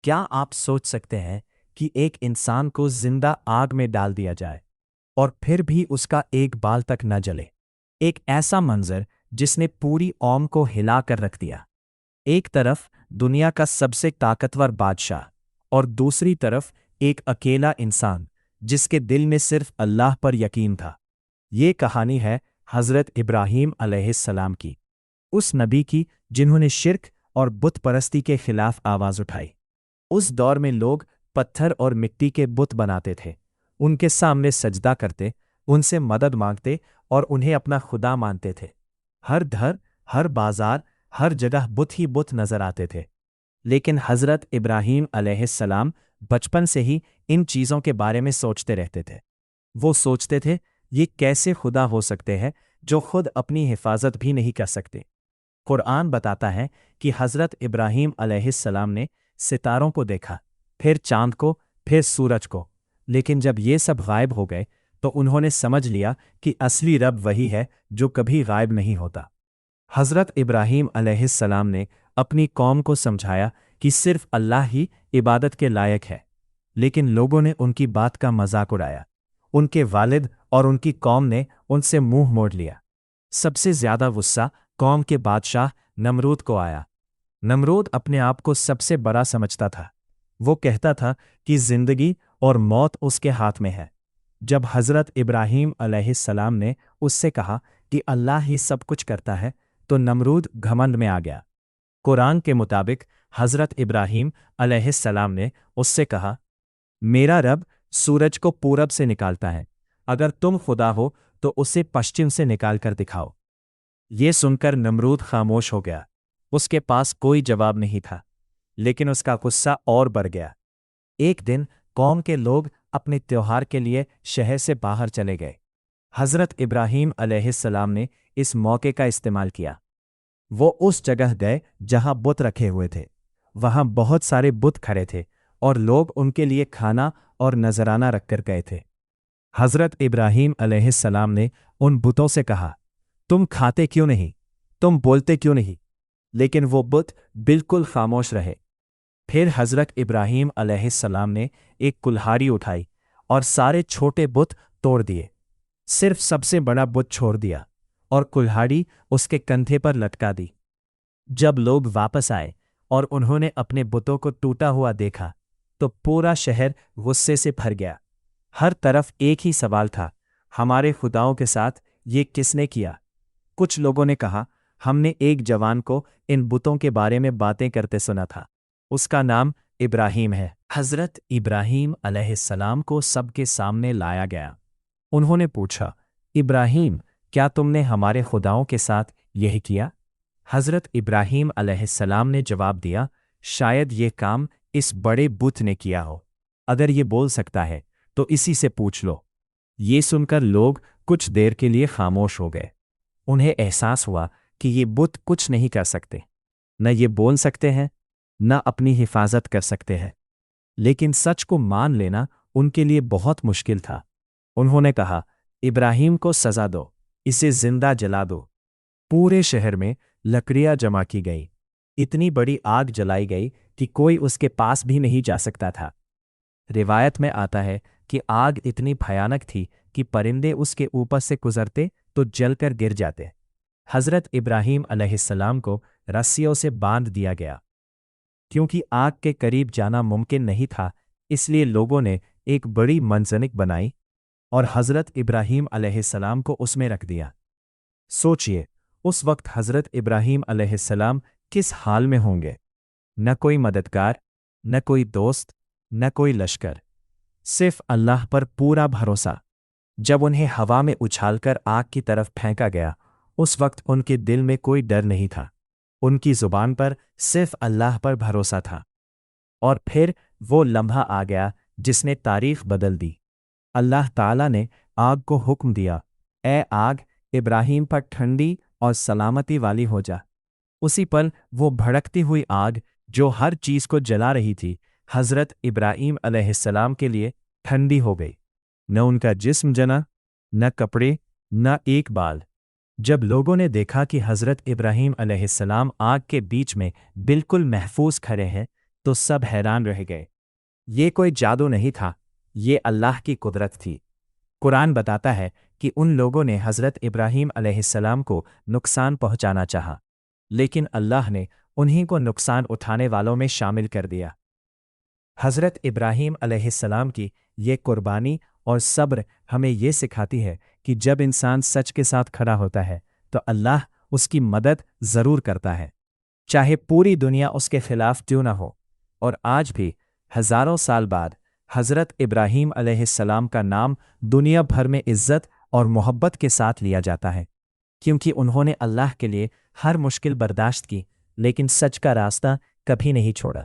کیا آپ سوچ سکتے ہیں کہ ایک انسان کو زندہ آگ میں ڈال دیا جائے اور پھر بھی اس کا ایک بال تک نہ جلے؟ ایک ایسا منظر جس نے پوری قوم کو ہلا کر رکھ دیا۔ ایک طرف دنیا کا سب سے طاقتور بادشاہ اور دوسری طرف ایک اکیلا انسان جس کے دل میں صرف اللہ پر یقین تھا۔ یہ کہانی ہے حضرت ابراہیم علیہ السلام کی، اس نبی کی جنہوں نے شرک اور بت پرستی کے خلاف آواز اٹھائی۔ اس دور میں لوگ پتھر اور مٹی کے بت بناتے تھے، ان کے سامنے سجدہ کرتے، ان سے مدد مانگتے اور انہیں اپنا خدا مانتے تھے۔ ہر گھر، ہر بازار، ہر جگہ بت ہی بت نظر آتے تھے۔ لیکن حضرت ابراہیم علیہ السلام بچپن سے ہی ان چیزوں کے بارے میں سوچتے رہتے تھے۔ وہ سوچتے تھے، یہ کیسے خدا ہو سکتے ہیں جو خود اپنی حفاظت بھی نہیں کر سکتے؟ قرآن بتاتا ہے کہ حضرت ابراہیم علیہ السلام نے ستاروں کو دیکھا، پھر چاند کو، پھر سورج کو، لیکن جب یہ سب غائب ہو گئے تو انہوں نے سمجھ لیا کہ اصلی رب وہی ہے جو کبھی غائب نہیں ہوتا۔ حضرت ابراہیم علیہ السلام نے اپنی قوم کو سمجھایا کہ صرف اللہ ہی عبادت کے لائق ہے، لیکن لوگوں نے ان کی بات کا مذاق اڑایا۔ ان کے والد اور ان کی قوم نے ان سے منہ موڑ لیا۔ سب سے زیادہ غصہ قوم کے بادشاہ نمرود کو آیا۔ نمرود اپنے آپ کو سب سے بڑا سمجھتا تھا۔ وہ کہتا تھا کہ زندگی اور موت اس کے ہاتھ میں ہے۔ جب حضرت ابراہیم علیہ السلام نے اس سے کہا کہ اللہ ہی سب کچھ کرتا ہے تو نمرود گھمنڈ میں آ گیا۔ قرآن کے مطابق حضرت ابراہیم علیہ السلام نے اس سے کہا، میرا رب سورج کو پورب سے نکالتا ہے، اگر تم خدا ہو تو اسے پشچم سے نکال کر دکھاؤ۔ یہ سن کر نمرود خاموش ہو گیا۔ اس کے پاس کوئی جواب نہیں تھا، لیکن اس کا غصہ اور بڑھ گیا۔ ایک دن قوم کے لوگ اپنے تہوار کے لیے شہر سے باہر چلے گئے۔ حضرت ابراہیم علیہ السلام نے اس موقع کا استعمال کیا۔ وہ اس جگہ گئے جہاں بت رکھے ہوئے تھے۔ وہاں بہت سارے بت کھڑے تھے اور لوگ ان کے لیے کھانا اور نذرانہ رکھ کر گئے تھے۔ حضرت ابراہیم علیہ السلام نے ان بتوں سے کہا، تم کھاتے کیوں نہیں؟ تم بولتے کیوں نہیں؟ لیکن وہ بت بالکل خاموش رہے۔ پھر حضرت ابراہیم علیہ السلام نے ایک کلہاڑی اٹھائی اور سارے چھوٹے بت توڑ دیے، صرف سب سے بڑا بت چھوڑ دیا اور کلہاڑی اس کے کندھے پر لٹکا دی۔ جب لوگ واپس آئے اور انہوں نے اپنے بتوں کو ٹوٹا ہوا دیکھا تو پورا شہر غصے سے بھر گیا۔ ہر طرف ایک ہی سوال تھا، ہمارے خداؤں کے ساتھ یہ کس نے کیا؟ کچھ لوگوں نے کہا، ہم نے ایک جوان کو ان بتوں کے بارے میں باتیں کرتے سنا تھا، اس کا نام ابراہیم ہے۔ حضرت ابراہیم علیہ السلام کو سب کے سامنے لایا گیا۔ انہوں نے پوچھا، ابراہیم، کیا تم نے ہمارے خداؤں کے ساتھ یہی کیا؟ حضرت ابراہیم علیہ السلام نے جواب دیا، شاید یہ کام اس بڑے بت نے کیا ہو، اگر یہ بول سکتا ہے تو اسی سے پوچھ لو۔ یہ سن کر لوگ کچھ دیر کے لیے خاموش ہو گئے۔ انہیں احساس ہوا کہ یہ بت کچھ نہیں کر سکتے، نہ یہ بول سکتے ہیں، نہ اپنی حفاظت کر سکتے ہیں۔ لیکن سچ کو مان لینا ان کے لیے بہت مشکل تھا۔ انہوں نے کہا، ابراہیم کو سزا دو، اسے زندہ جلا دو۔ پورے شہر میں لکڑیاں جمع کی گئی، اتنی بڑی آگ جلائی گئی کہ کوئی اس کے پاس بھی نہیں جا سکتا تھا۔ روایت میں آتا ہے کہ آگ اتنی بھیانک تھی کہ پرندے اس کے اوپر سے گزرتے تو جل کر گر جاتے۔ حضرت ابراہیم علیہ السلام کو رسیوں سے باندھ دیا گیا۔ کیونکہ آگ کے قریب جانا ممکن نہیں تھا، اس لیے لوگوں نے ایک بڑی منجنیق بنائی اور حضرت ابراہیم علیہ السلام کو اس میں رکھ دیا۔ سوچئے، اس وقت حضرت ابراہیم علیہ السلام کس حال میں ہوں گے؟ نہ کوئی مددگار، نہ کوئی دوست، نہ کوئی لشکر، صرف اللہ پر پورا بھروسہ۔ جب انہیں ہوا میں اچھال کر آگ کی طرف پھینکا گیا، اس وقت ان کے دل میں کوئی ڈر نہیں تھا، ان کی زبان پر صرف اللہ پر بھروسہ تھا۔ اور پھر وہ لمحہ آ گیا جس نے تاریخ بدل دی۔ اللہ تعالیٰ نے آگ کو حکم دیا، اے آگ، ابراہیم پر ٹھنڈی اور سلامتی والی ہو جا۔ اسی پل وہ بھڑکتی ہوئی آگ جو ہر چیز کو جلا رہی تھی، حضرت ابراہیم علیہ السلام کے لیے ٹھنڈی ہو گئی۔ نہ ان کا جسم جنا، نہ کپڑے، نہ ایک بال۔ جب لوگوں نے دیکھا کہ حضرت ابراہیم علیہ السلام آگ کے بیچ میں بالکل محفوظ کھڑے ہیں، تو سب حیران رہ گئے۔ یہ کوئی جادو نہیں تھا، یہ اللہ کی قدرت تھی۔ قرآن بتاتا ہے کہ ان لوگوں نے حضرت ابراہیم علیہ السلام کو نقصان پہنچانا چاہا، لیکن اللہ نے انہیں کو نقصان اٹھانے والوں میں شامل کر دیا۔ حضرت ابراہیم علیہ السلام کی یہ قربانی اور صبر ہمیں یہ سکھاتی ہے کہ جب انسان سچ کے ساتھ کھڑا ہوتا ہے تو اللہ اس کی مدد ضرور کرتا ہے، چاہے پوری دنیا اس کے خلاف کیوں نہ ہو۔ اور آج بھی ہزاروں سال بعد حضرت ابراہیم علیہ السلام کا نام دنیا بھر میں عزت اور محبت کے ساتھ لیا جاتا ہے، کیونکہ انہوں نے اللہ کے لیے ہر مشکل برداشت کی، لیکن سچ کا راستہ کبھی نہیں چھوڑا۔